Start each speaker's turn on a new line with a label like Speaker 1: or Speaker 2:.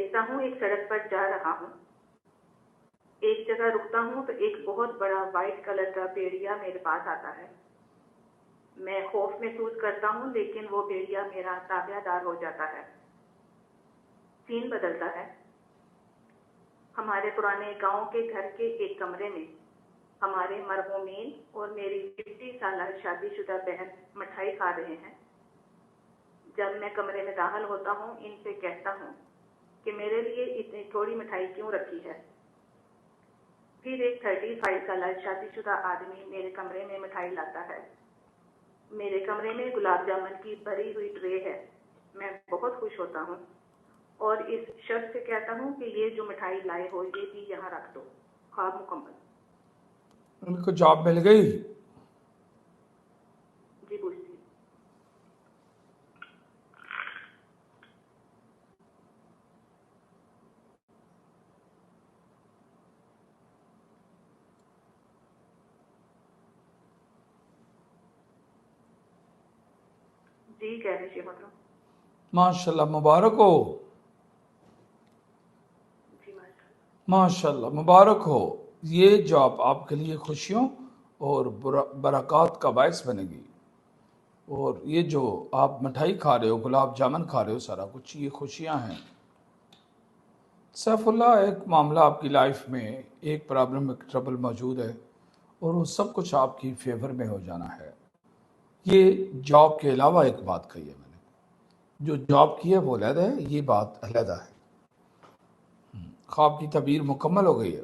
Speaker 1: دیکھتا ہوں ایک سڑک پر جا رہا ہوں، ایک جگہ رکتا ہوں تو ایک بہت بڑا وائٹ کلر کا بھیڑیا میرے پاس آتا ہے۔ میں خوف محسوس کرتا ہوں لیکن وہ بھیڑیا میرا تابع دار ہو جاتا ہے۔ سین بدلتا ہے۔ ہمارے پرانے گاؤں کے گھر کے ایک کمرے میں ہمارے مرحومین اور میری 50 سالہ شادی شدہ بہن مٹھائی کھا رہے ہیں۔ جب میں کمرے میں داخل ہوتا ہوں ان سے کہتا ہوں کہ میرے لیے اتنی تھوڑی مٹھائی کیوں رکھی ہے؟ پھر ایک 35 سالہ شادی شدہ آدمی میرے کمرے میں مٹھائی لاتا ہے۔ میرے کمرے میں گلاب جامن کی بھری ہوئی ٹرے ہے۔ میں بہت خوش ہوتا ہوں اور اس شخص سے کہتا ہوں کہ یہ جو مٹھائی لائے ہو یہ بھی یہاں رکھ دو۔ خواب مکمل۔
Speaker 2: ان کو جاب مل گئی؟
Speaker 1: جی پوچھتی جی کہہ رہے شیخ محترم۔
Speaker 2: ماشاء اللہ، مبارک ہو۔
Speaker 1: جی ماشاء اللہ۔
Speaker 2: ماشاء اللہ، مبارک ہو۔ یہ جاب آپ کے لیے خوشیوں اور برکات کا باعث بنے گی، اور یہ جو آپ مٹھائی کھا رہے ہو، گلاب جامن کھا رہے ہو، سارا کچھ یہ خوشیاں ہیں۔ سیف اللہ، ایک معاملہ آپ کی لائف میں، ایک پرابلم، ایک ٹربل موجود ہے، اور وہ سب کچھ آپ کی فیور میں ہو جانا ہے۔ یہ جاب کے علاوہ ایک بات کہی ہے میں نے، جو جاب کی ہے وہ علیحدہ ہے، یہ بات علیحدہ ہے۔ خواب کی تعبیر مکمل ہو گئی ہے۔